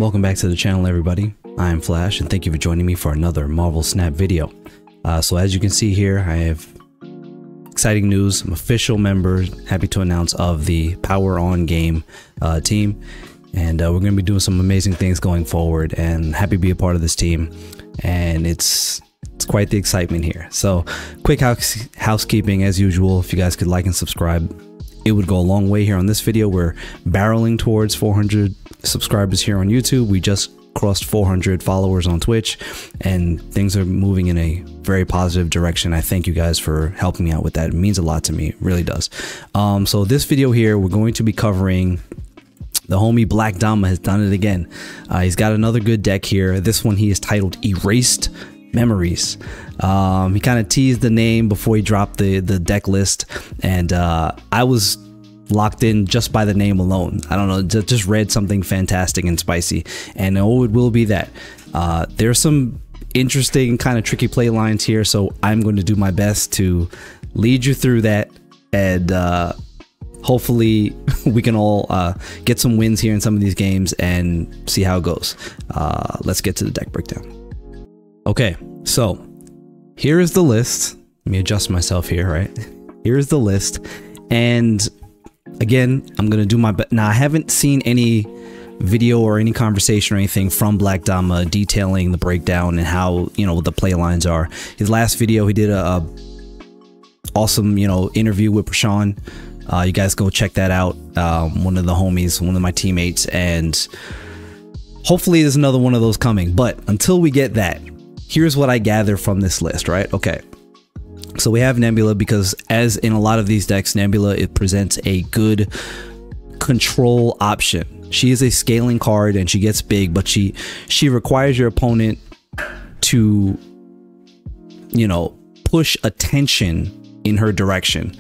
Welcome back to the channel, everybody. I'm Flash, and thank you for joining me for another Marvel Snap video. So as you can see here, I have exciting news. I'm official member, happy to announce, of the Power On Game team, and we're going to be doing some amazing things going forward, and happy to be a part of this team. And it's quite the excitement here. So quick housekeeping as usual. If you guys could like and subscribe, it would go a long way here on this video. We're barreling towards 400 subscribers here on YouTube. We just crossed 400 followers on Twitch, and things are moving in a very positive direction. I thank you guys for helping me out with that. It means a lot to me, it really does. So this video here, we're going to be covering the homie 6LACKDAMA. Has done it again. He's got another good deck here. This one he is titled Erased Memories. He kind of teased the name before he dropped the deck list, and I was locked in just by the name alone. I don't know, just read something fantastic and spicy, and oh, it will be that. There's some interesting kind of tricky play lines here, so I'm going to do my best to lead you through that, and hopefully we can all get some wins here in some of these games and see how it goes. Let's get to the deck breakdown. Okay, so here is the list. Let me adjust myself here, right? Here's the list, and again, I'm gonna do my best. Now, I haven't seen any video or any conversation or anything from 6LACKDAMA detailing the breakdown and how, you know, what the play lines are. His last video, he did a awesome, you know, interview with Prashan. You guys go check that out. One of the homies, one of my teammates, and hopefully there's another one of those coming. But until we get that, here's what I gather from this list, right? Okay. So we have Nebula because, as in a lot of these decks, Nebula, it presents a good control option. She is a scaling card and she gets big, but she requires your opponent to, you know, push attention in her direction.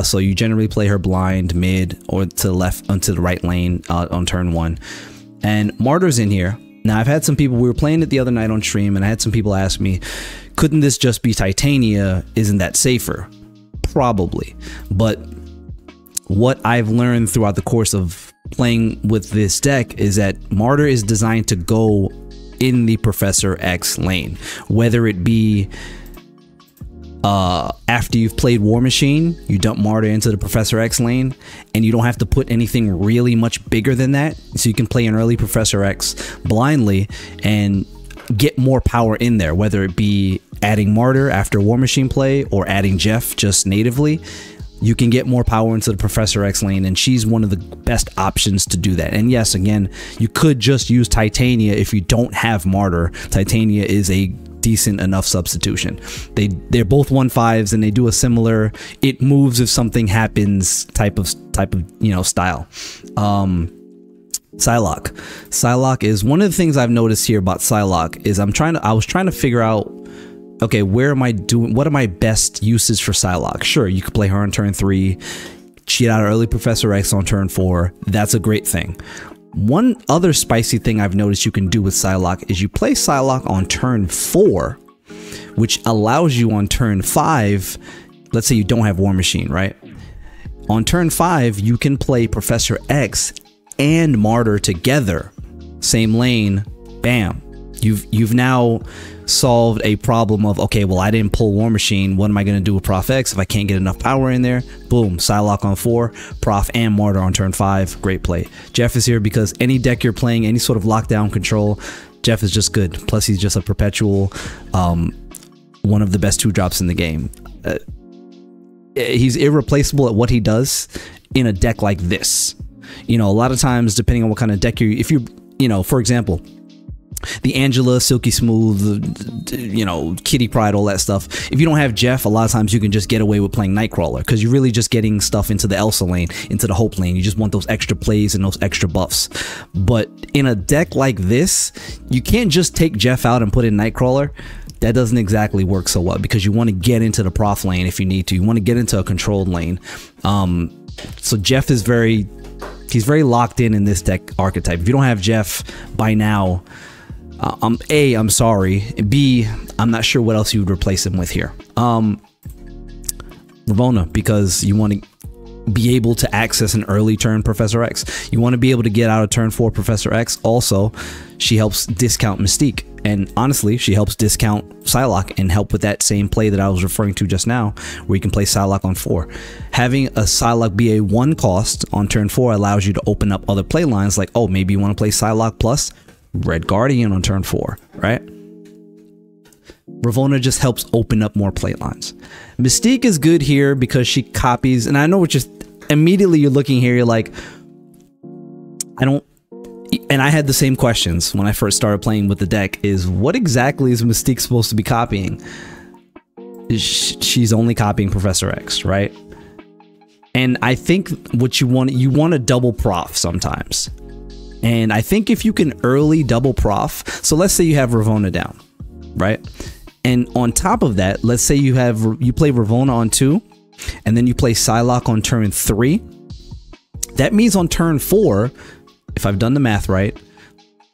So you generally play her blind, mid, or to the left, onto the right lane on turn one. And Martyr's in here. Now, I've had some people, we were playing it the other night on stream, and I had some people ask me, couldn't this just be Titania? Isn't that safer? Probably. But what I've learned throughout the course of playing with this deck is that Martyr is designed to go in the Professor X lane, whether it be after you've played War Machine, you dump Martyr into the Professor X lane, and you don't have to put anything really much bigger than that, so you can play an early Professor X blindly and get more power in there, whether it be adding Martyr after War Machine play or adding Jeff just natively. You can get more power into the Professor X lane, and she's one of the best options to do that. And yes, again, you could just use Titania if you don't have Martyr. Titania is a decent enough substitution. They're both 1/5s, and they do a similar it moves if something happens type of you know, style. Psylocke is one of the things I've noticed here about Psylocke is I was trying to figure out, okay, what are my best uses for Psylocke? Sure, you could play her on turn 3, cheat out early Professor X on turn 4. That's a great thing. One other spicy thing I've noticed you can do with Psylocke is you play Psylocke on turn 4, which allows you on turn 5, let's say you don't have War Machine, right? On turn 5, you can play Professor X and Martyr together, same lane, bam. You've now solved a problem of, okay, well, I didn't pull War Machine. What am I going to do with Prof X if I can't get enough power in there? Boom, Psylocke on 4, Prof and Martyr on turn 5. Great play. Jeff is here because any deck you're playing, any sort of lockdown control, Jeff is just good. Plus, he's just a perpetual, one of the best 2-drops in the game. He's irreplaceable at what he does in a deck like this. You know, a lot of times, depending on what kind of deck you know, for example, the Angela, Silky Smooth, you know, Kitty Pride, all that stuff. If you don't have Jeff, a lot of times you can just get away with playing Nightcrawler because you're really just getting stuff into the Elsa lane, into the Hope lane. You just want those extra plays and those extra buffs. But in a deck like this, you can't just take Jeff out and put in Nightcrawler. That doesn't exactly work so well because you want to get into the Prof lane if you need to. You want to get into a controlled lane. So Jeff is he's very locked in this deck archetype. If you don't have Jeff by now, A, I'm sorry. B, I'm not sure what else you would replace him with here. Ravonna, because you want to be able to access an early turn Professor X. You want to be able to get out of turn 4 Professor X. Also, she helps discount Mystique. And honestly, she helps discount Psylocke and help with that same play that I was referring to just now, where you can play Psylocke on 4. Having a Psylocke be a 1 cost on turn 4 allows you to open up other play lines like, oh, maybe you want to play Psylocke plus Red Guardian on turn 4, right? Ravonna just helps open up more play lines. Mystique is good here because she copies, and I know what just immediately you're looking here, you're like, I don't, and I had the same questions when I first started playing with the deck, is what exactly is Mystique supposed to be copying? She's only copying Professor X, right? And I think what you want to double prof sometimes. And I think if you can early double prof, so let's say you have Ravonna down, right? And on top of that, let's say you play Ravonna on 2, and then you play Psylocke on turn 3. That means on turn 4, if I've done the math right,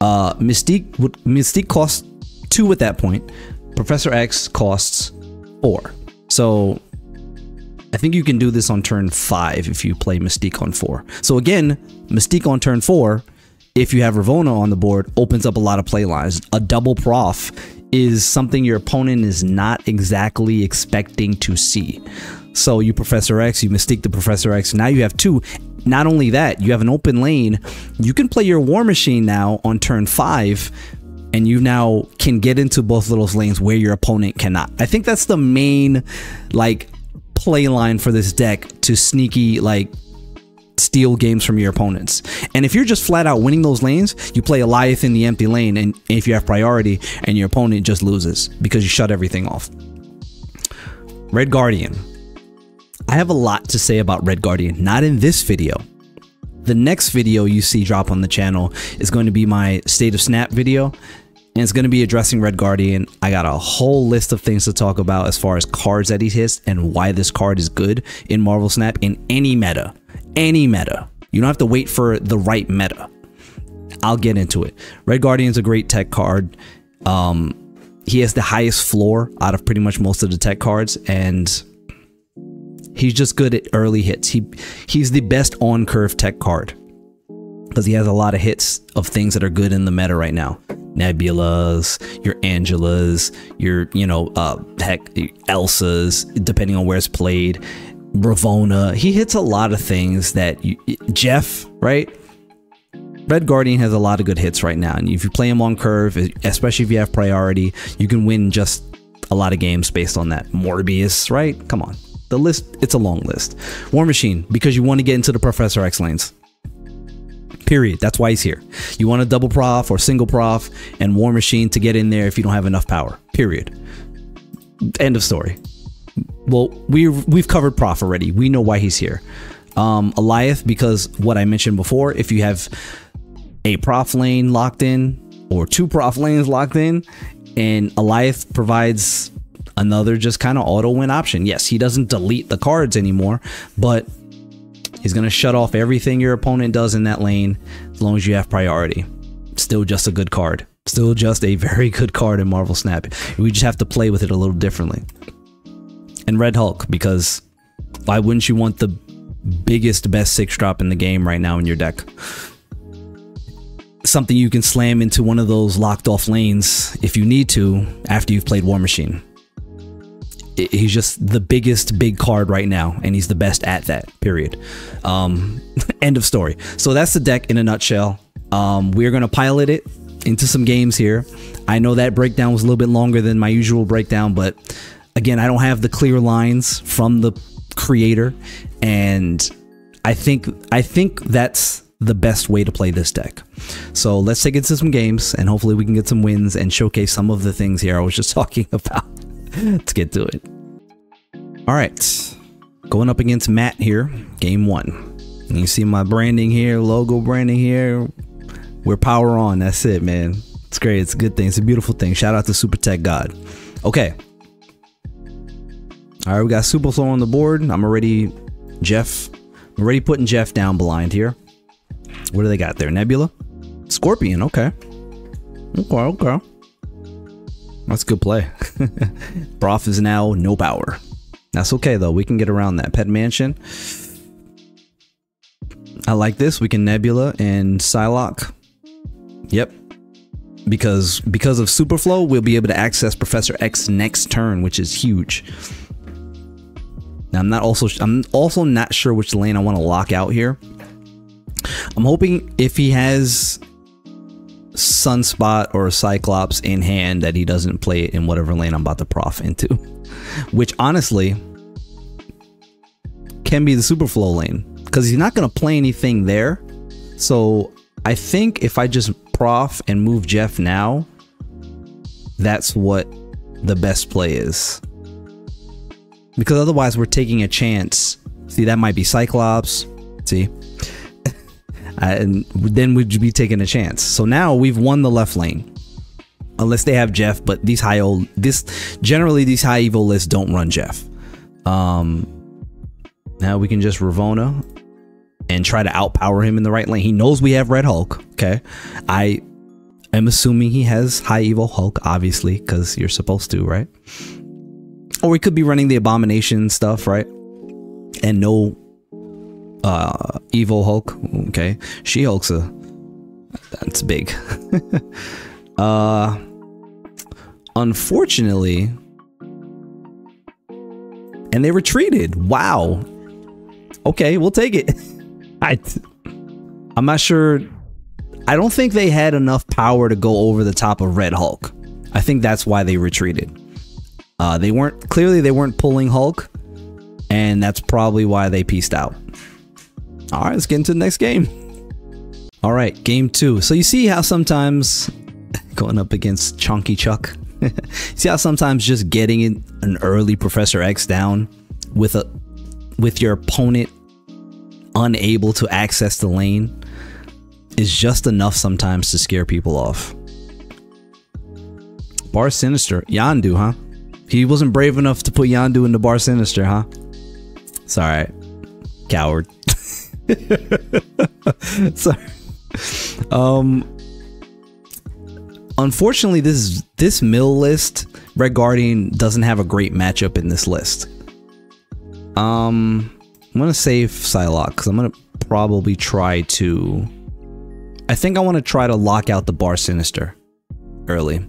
Mystique costs 2 at that point. Professor X costs 4. So I think you can do this on turn 5 if you play Mystique on 4. So again, Mystique on turn 4, if you have Ravonna on the board, opens up a lot of play lines. A double prof is something your opponent is not exactly expecting to see. So you Professor X, you Mystique the Professor X, now you have 2. Not only that, you have an open lane. You can play your War Machine now on turn 5, and you now can get into both of those lanes where your opponent cannot. I think that's the main like play line for this deck, to sneaky like steal games from your opponents. And if you're just flat out winning those lanes, you play Alioth in the empty lane, and if you have priority, and your opponent just loses because you shut everything off. Red Guardian. I have a lot to say about Red Guardian, not in this video. The next video you see drop on the channel is going to be my State of Snap video, and it's going to be addressing Red Guardian. I got a whole list of things to talk about as far as cards that he hits and why this card is good in Marvel Snap in any meta. Any meta. You don't have to wait for the right meta. I'll get into it. Red Guardian's a great tech card. He has the highest floor out of pretty much most of the tech cards, and he's just good at early hits. He's the best on curve tech card because he has a lot of hits of things that are good in the meta right now. Nebulas, your Angelas, your heck, Elsa's, depending on where it's played. Ravonna, he hits a lot of things that Jeff, right? Red Guardian has a lot of good hits right now, and if you play him on curve, especially if you have priority, you can win just a lot of games based on that. Morbius, right? Come on. The list, it's a long list. War Machine, because you want to get into the Professor X lanes. Period. That's why he's here. You want a double prof or single prof, and War Machine to get in there if you don't have enough power. Period. End of story. Well, we've covered prof already. We know why he's here. Alioth, because what I mentioned before, if you have a prof lane locked in or 2 prof lanes locked in, and Alioth provides another just kind of auto win option. Yes, he doesn't delete the cards anymore, but he's going to shut off everything your opponent does in that lane as long as you have priority. Still just a good card. Still just a very good card in Marvel Snap. We just have to play with it a little differently. And Red Hulk, because why wouldn't you want the biggest, best 6-drop in the game right now in your deck? Something you can slam into one of those locked off lanes if you need to after you've played War Machine. He's just the biggest big card right now, and he's the best at that, period. End of story. So that's the deck in a nutshell. We're going to pilot it into some games here. I know that breakdown was a little bit longer than my usual breakdown, but again, I don't have the clear lines from the creator, and I think that's the best way to play this deck. So let's take it to some games, and hopefully we can get some wins and showcase some of the things here I was just talking about. Let's get to it. All right, going up against Matt here, game 1. And you see my branding here, logo branding here. We're power on. That's it, man. It's great. It's a good thing. It's a beautiful thing. Shout out to Super Tech God. Okay. All right, we got Super Flow on the board. I'm already putting Jeff down blind here. What do they got there? Nebula? Scorpion. Okay. Okay. That's a good play. Prof is now no power. That's okay, though. We can get around that. Pet Mansion. I like this. We can Nebula and Psylocke. Yep. Because of Superflow, we'll be able to access Professor X next turn, which is huge. Now I'm also not sure which lane I want to lock out here. I'm hoping if he has Sunspot or Cyclops in hand that he doesn't play it in whatever lane I'm about to prof into, which honestly can be the Superflow lane because he's not going to play anything there. So I think if I just prof and move Jeff now, that's what the best play is, because otherwise we're taking a chance. See, that might be Cyclops. See, and then we'd be taking a chance. So now we've won the left lane, unless they have Jeff. But these generally these high evo lists don't run Jeff. Now we can just Ravonna and try to outpower him in the right lane. He knows we have Red Hulk. Okay, I am assuming he has high evo Hulk, obviously, because you're supposed to, right? Or we could be running the Abomination stuff, right? And no Evo Hulk. Okay, She-Hulk's that's big. Unfortunately, and they retreated. Wow. Okay, we'll take it. I'm not sure. I don't think they had enough power to go over the top of Red Hulk. I think that's why they retreated. They weren't pulling Hulk, and that's probably why they pieced out. All right, let's get into the next game. All right, game 2. So you see how sometimes going up against Chunky Chuck, see how sometimes just getting an early Professor X down with your opponent unable to access the lane is just enough sometimes to scare people off. Bar Sinister, Yondu, huh? He wasn't brave enough to put Yondu into Bar Sinister, huh? It's all right, coward. Sorry. Unfortunately, this mill list, Red Guardian doesn't have a great matchup in this list. I'm gonna save Psylocke because I'm gonna probably try to. I think I want to try to lock out the Bar Sinister early.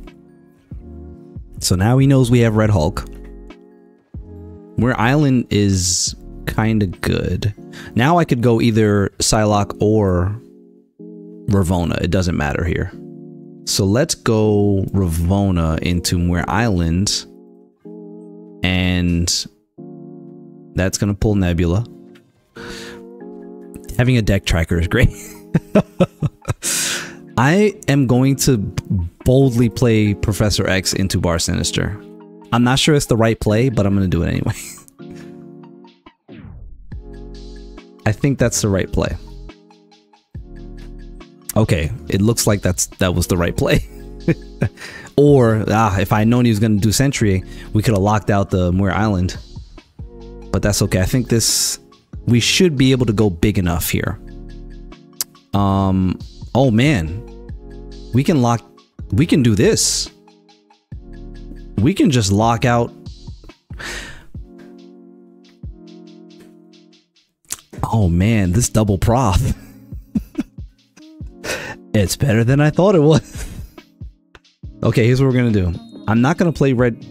So now he knows we have Red Hulk. Where Island is kind of good. Now I could go either Psylocke or Ravonna. It doesn't matter here. So let's go Ravonna into Muir Island. And that's going to pull Nebula. Having a deck tracker is great. I am going to boldly play Professor X into Bar Sinister. I'm not sure it's the right play, but I'm going to do it anyway. I think that's the right play. Okay, it looks like that was the right play. Or if I had known he was going to do Sentry, we could have locked out the Muir Island. But that's okay. I think we should be able to go big enough here. Oh man, we can do this. We can just lock out. Oh man, this double prof. It's better than I thought it was. Okay, here's what we're gonna do. I'm not gonna play Red,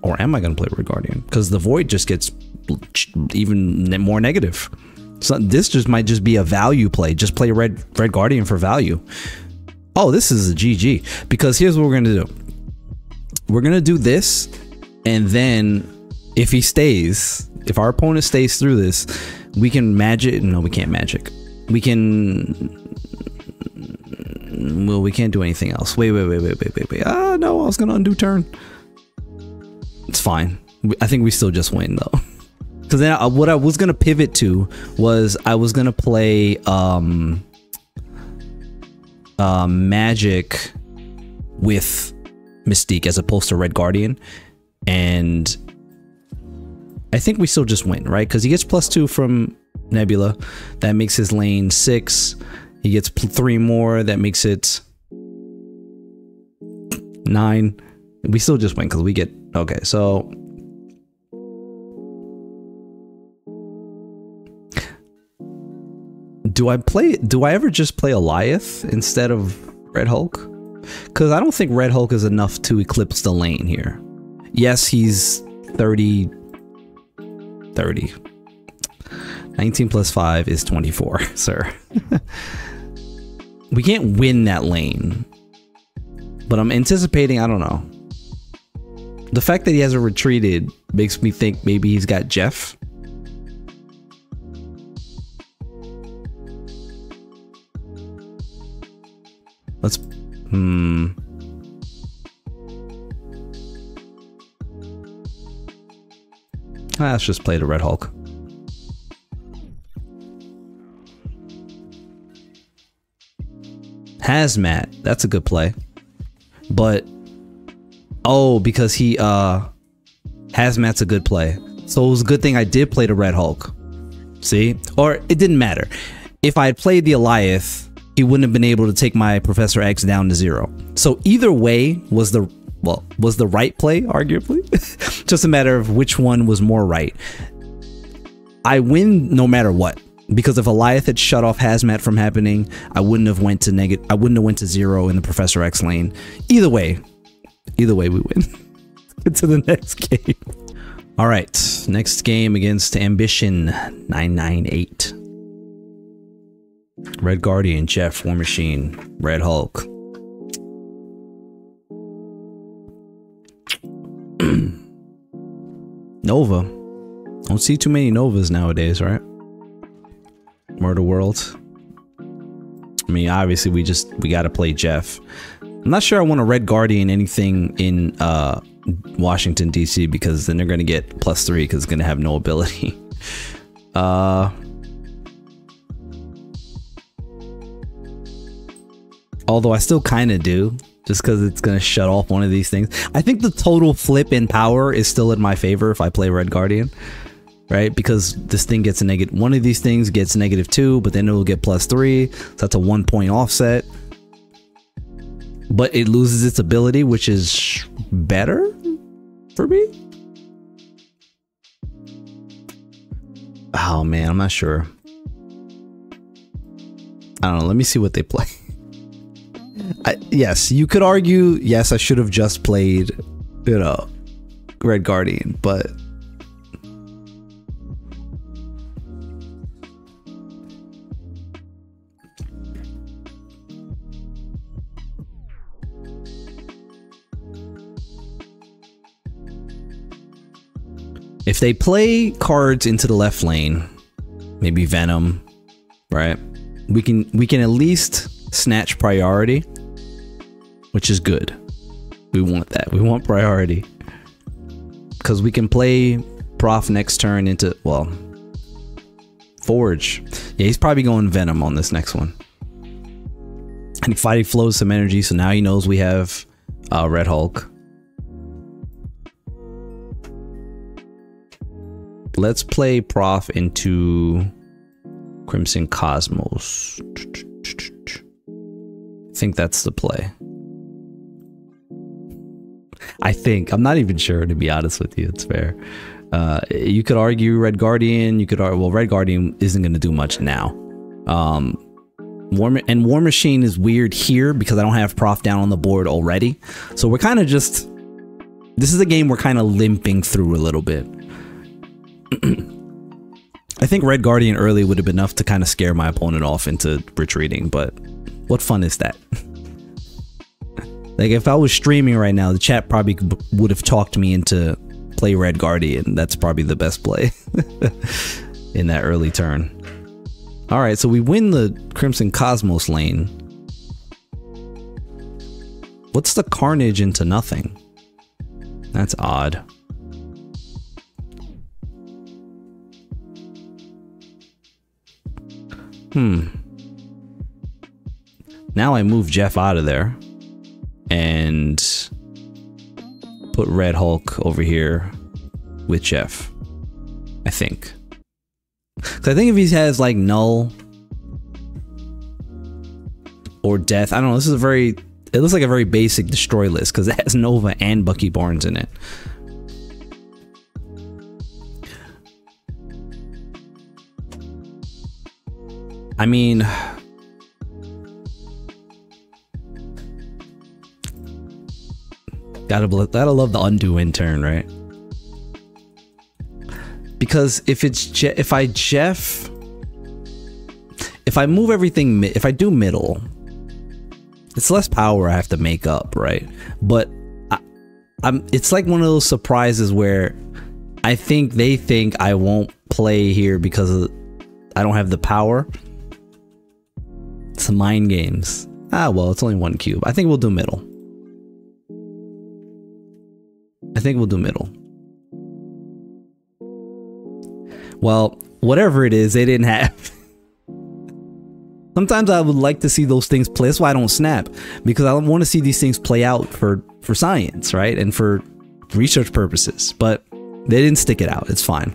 or am I gonna play Red Guardian? Because the Void just gets even more negative. So this just might just be a value play. Just play Red Guardian for value. Oh, this is a GG. Because here's what we're gonna do. We're gonna do this, and then if he stays, if our opponent stays through this, we can magic. No, we can't magic. We can. Well, we can't do anything else. Wait. Ah, no, I was gonna undo turn. It's fine. I think we still just win though. Because then what I was gonna pivot to was I was gonna play magic with Mystique as opposed to Red Guardian, and I think we still just win, right? Because he gets +2 from Nebula, that makes his lane 6. He gets 3 more, that makes it 9. We still just win because we get okay. So Do I ever just play Eliath instead of Red Hulk? Because I don't think Red Hulk is enough to eclipse the lane here. Yes, he's 30. 19 plus 5 is 24, sir. We can't win that lane. But I'm anticipating, I don't know. The fact that he hasn't retreated makes me think maybe he's got Jeff. Let's let's just play the Red Hulk. Hazmat, that's a good play. But oh, because he Hazmat's a good play. So it was a good thing I did play the Red Hulk. See? Or it didn't matter. If I had played the Eliath, he wouldn't have been able to take my Professor X down to 0. So either way was the right play, arguably. Just a matter of which one was more right. I win no matter what, because if Eliath had shut off Hazmat from happening, I wouldn't have went to 0 in the Professor X lane. Either way we win. Get to the next game. All right, next game against Ambition 998. Red Guardian, Jeff, War Machine, Red Hulk. Nova. Don't see too many Novas nowadays, right? Murder World. I mean, obviously we gotta play Jeff. I'm not sure I want a Red Guardian anything in Washington DC, because then they're gonna get +3 because it's gonna have no ability. Although I still kind of do, just because it's going to shut off one of these things. I think the total flip in power is still in my favor if I play Red Guardian, right? Because this thing gets a negative, one of these things gets -2, but then it will get +3. So that's a 1-point offset. But it loses its ability, which is better for me. Oh man, I'm not sure. I don't know. Let me see what they play. Yes, you could argue, yes, I should have just played, you know, Red Guardian, but if they play cards into the left lane, maybe Venom, right? We can at least snatch priority, which is good. We want that. We want priority, because we can play Prof next turn into, well, Forge. Yeah, he's probably going Venom on this next one. And Fighting flows some energy, so now he knows we have Red Hulk. Let's play Prof into Crimson Cosmos. I think that's the play. I think. I'm not even sure, to be honest with you. It's fair. You could argue Red Guardian. You could argue, well, Red Guardian isn't going to do much now. War Machine is weird here because I don't have Prof down on the board already. So we're kind of just... This is a game we're kind of limping through a little bit. I think Red Guardian early would have been enough to kind of scare my opponent off into retreating, but what fun is that? Like, if I was streaming right now, the chat probably would have talked me into play Red Guardian. That's probably the best play in that early turn. All right, so we win the Crimson Cosmos lane. What's the Carnage into nothing? That's odd. Now I move Jeff out of there and put Red Hulk over here with Jeff, I think. Because I think if he has like Null or Death, I don't know, this is a very, it looks like a very basic destroy list because it has Nova and Bucky Barnes in it. I mean, gotta love the undo in turn, right? Because if I move everything, if I do middle, it's less power I have to make up, right? But it's like one of those surprises where I think they think I won't play here because I don't have the power. It's mind games. Ah, well, it's only one cube. I think we'll do middle. I think we'll do middle. Well, whatever it is, they didn't have. Sometimes I would like to see those things play. That's why I don't snap, because I want to see these things play out for science, right? And for research purposes. But they didn't stick it out. It's fine.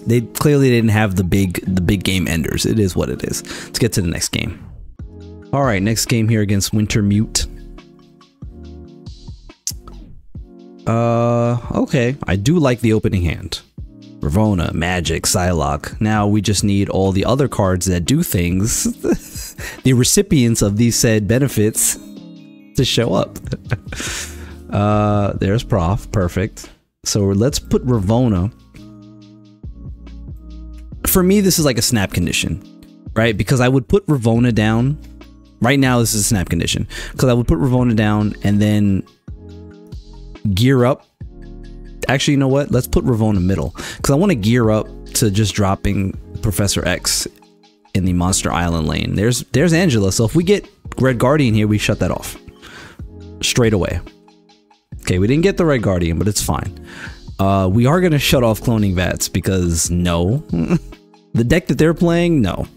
They clearly didn't have the big game enders. It is what it is. Let's get to the next game. All right, next game here against Wintermute. Okay. I do like the opening hand. Ravona, Magic, Psylocke. Now we just need all the other cards that do things, the recipients of these said benefits, to show up. There's Prof. Perfect. So let's put Ravona. For me, this is like a snap condition, right? Because I would put Ravona down. Right now, this is a snap condition. Because I would put Ravona down and then gear up. Actually, you know what? Let's put Ravona middle, because I want to gear up to just dropping Professor X in the Monster Island lane. There's Angela. So if we get Red Guardian here, we shut that off straight away. Okay, we didn't get the Red Guardian, but it's fine. We are going to shut off Cloning Vats because no. The deck that they're playing, no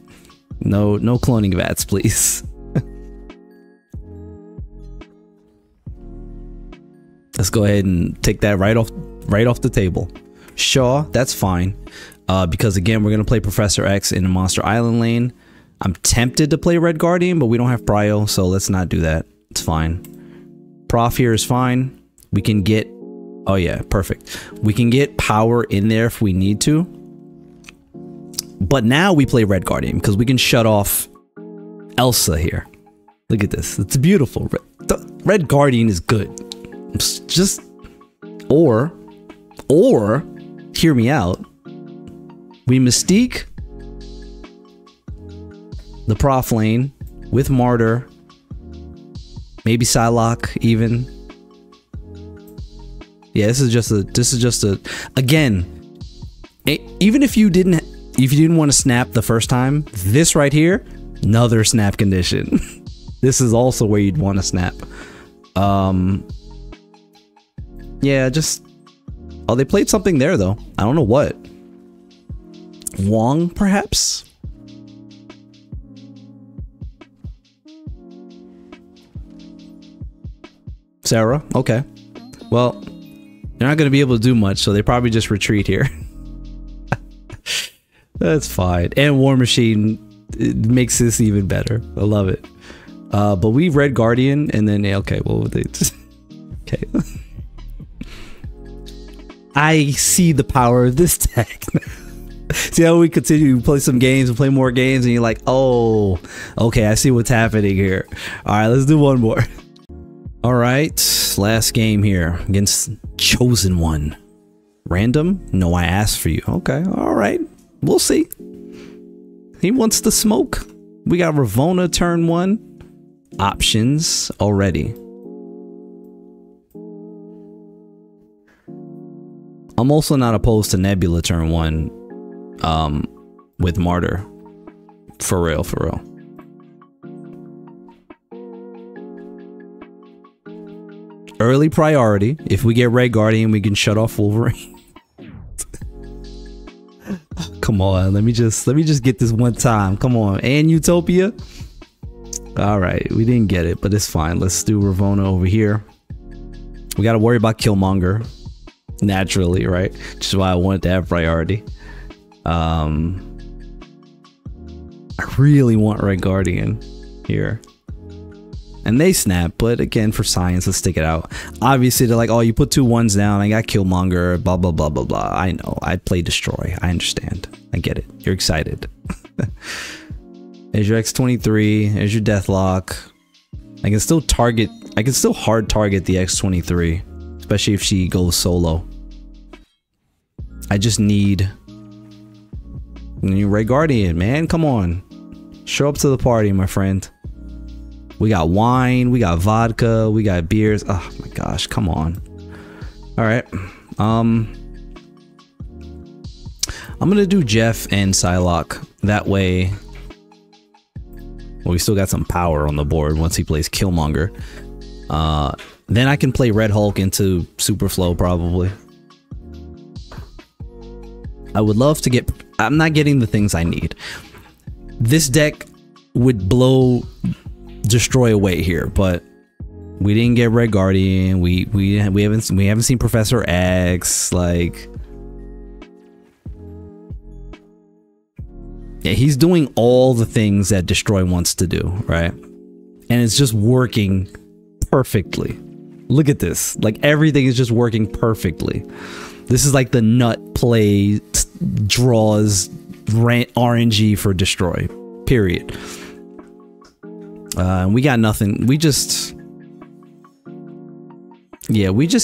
Cloning Vats, please. Let's go ahead and take that right off the table. Shaw, that's fine. Because again, we're gonna play Professor X in the Monster Island lane. I'm tempted to play Red Guardian, but we don't have Prio, so let's not do that. It's fine. Prof here is fine. We can get, oh yeah, perfect. We can get power in there if we need to. But now we play Red Guardian because we can shut off Elsa here. Look at this. It's beautiful. Red Guardian is good. Just, or hear me out. We Mystique the Prof lane with Martyr, maybe Psylocke even. Yeah, this is just a again, even if you didn't want to snap the first time, this right here, another snap condition. This is also where you'd want to snap. Yeah, just, oh, they played something there though. I don't know what. Wong, perhaps? Sarah, okay. Well, they're not going to be able to do much, so they probably just retreat here. That's fine. And War Machine, it makes this even better. I love it. But we Red Guardian, and then, okay, well, they just, okay. I see the power of this deck. See how we continue to play some games and play more games, and you're like, oh, okay, I see what's happening here. All right, let's do one more. All right, last game here against Chosen One. Random? No, I asked for you. Okay, all right, we'll see. He wants the smoke. We got Ravona turn 1. Options already. I'm also not opposed to Nebula turn 1 with Martyr. For real, for real. Early priority. If we get Red Guardian, we can shut off Wolverine. Come on, let me just get this one time. Come on. And Utopia. All right, we didn't get it, but it's fine. Let's do Ravona over here. We got to worry about Killmonger. Naturally, right? Which is why I wanted to have priority. I really want Red Guardian here. And they snap, but again, for science, let's stick it out. Obviously, they're like, oh, you put 2 1s down. I got Killmonger, blah, blah, blah, blah, blah. I know. I play Destroy. I understand. I get it. You're excited. There's your X23. There's your Deathlock. I can still hard target the X23, especially if she goes solo. I just need Red Guardian, man. Come on. Show up to the party, my friend. We got wine, we got vodka, we got beers. Oh my gosh, come on. All right. I'm gonna do Jeff and Psylocke. That way, well, we still got some power on the board once he plays Killmonger. Then I can play Red Hulk into Superflow probably. I would love to get... I'm not getting the things I need. This deck would blow Destroy away here, but we didn't get Red Guardian. We haven't seen Professor X. Like, yeah, he's doing all the things that Destroy wants to do, right? And it's just working perfectly. Look at this. Like, everything is just working perfectly. This is like the nut play draws RNG for Destroy, period. We got nothing. We just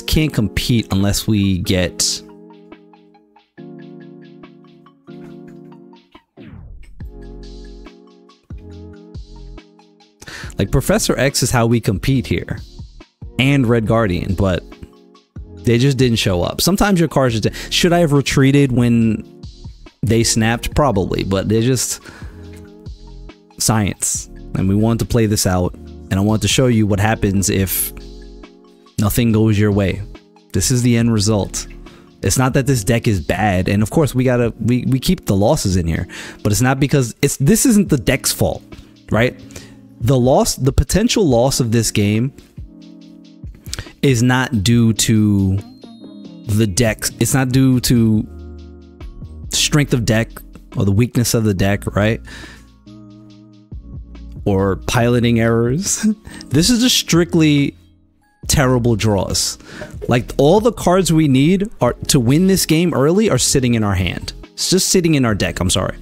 can't compete unless we get like Professor X is how we compete here, and Red Guardian, but they just didn't show up. Sometimes your cards just... Should I have retreated when they snapped? Probably, but they're just science. And we want to play this out, and I want to show you what happens if nothing goes your way. This is the end result. It's not that this deck is bad, and of course we keep the losses in here, but it's not because this isn't the deck's fault, right? The potential loss of this game is not due to the deck. It's not due to strength of deck or the weakness of the deck, right? Or piloting errors. This is just strictly terrible draws. Like, all the cards we need to win this game early are sitting in our hand. It's just sitting in our deck. I'm sorry.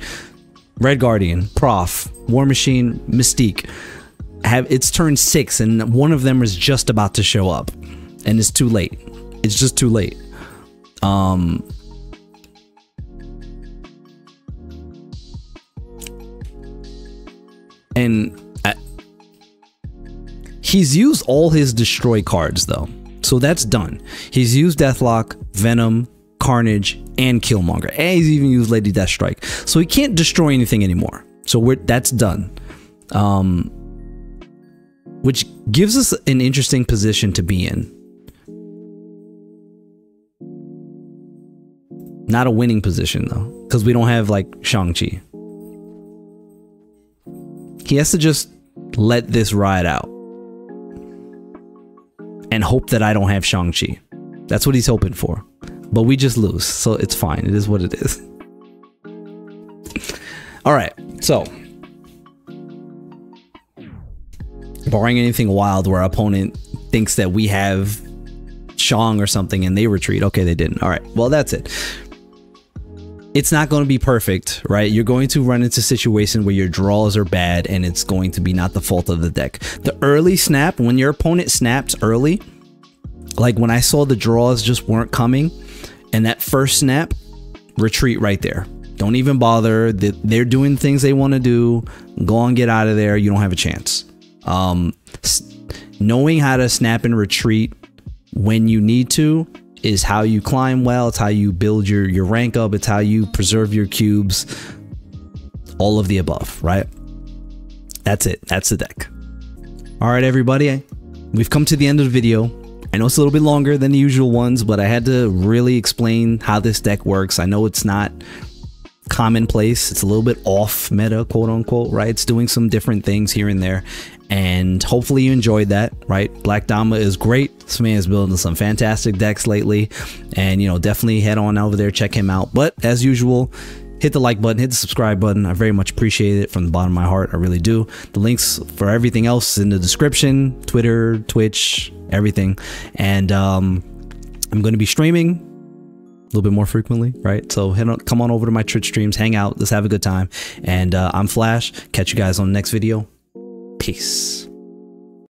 Red Guardian, Prof, War Machine, Mystique. It's turn 6 and one of them is just about to show up, and it's too late. It's just too late. And he's used all his Destroy cards though, so that's done. He's used Deathlock, Venom, Carnage, and Killmonger, and he's even used Lady Deathstrike, so he can't destroy anything anymore. So that's done, which gives us an interesting position to be in. Not a winning position though, because we don't have like Shang-Chi. He has to just let this ride out and hope that I don't have Shang-Chi. That's what he's hoping for. But we just lose, so it's fine. It is what it is. Alright, so barring anything wild where our opponent thinks that we have Shang or something and they retreat. Okay, they didn't. Alright, well, that's it. It's not going to be perfect, right? You're going to run into a situation where your draws are bad and it's going to be not the fault of the deck. The early snap, when your opponent snaps early, like when I saw the draws just weren't coming, and that first snap, retreat right there. Don't even bother. They're doing things they want to do. Go on, get out of there. You don't have a chance. Knowing how to snap and retreat when you need to is how you climb well. It's how you build your rank up. It's how you preserve your cubes. All of the above, right? That's it. That's the deck. All right, everybody. We've come to the end of the video. I know it's a little bit longer than the usual ones, but I had to really explain how this deck works. I know it's not commonplace. It's a little bit off meta, quote unquote, right? It's doing some different things here and there, and hopefully you enjoyed that, right? Black Dama is great. This man is building some fantastic decks lately, and you know, definitely head on over there, check him out. But as usual, hit the like button, hit the subscribe button. I very much appreciate it from the bottom of my heart. I really do. The links for everything else in the description: Twitter, Twitch, everything. And I'm going to be streaming little bit more frequently, right? So come on over to my Twitch streams, hang out, let's have a good time. And I'm Flash. Catch you guys on the next video. Peace.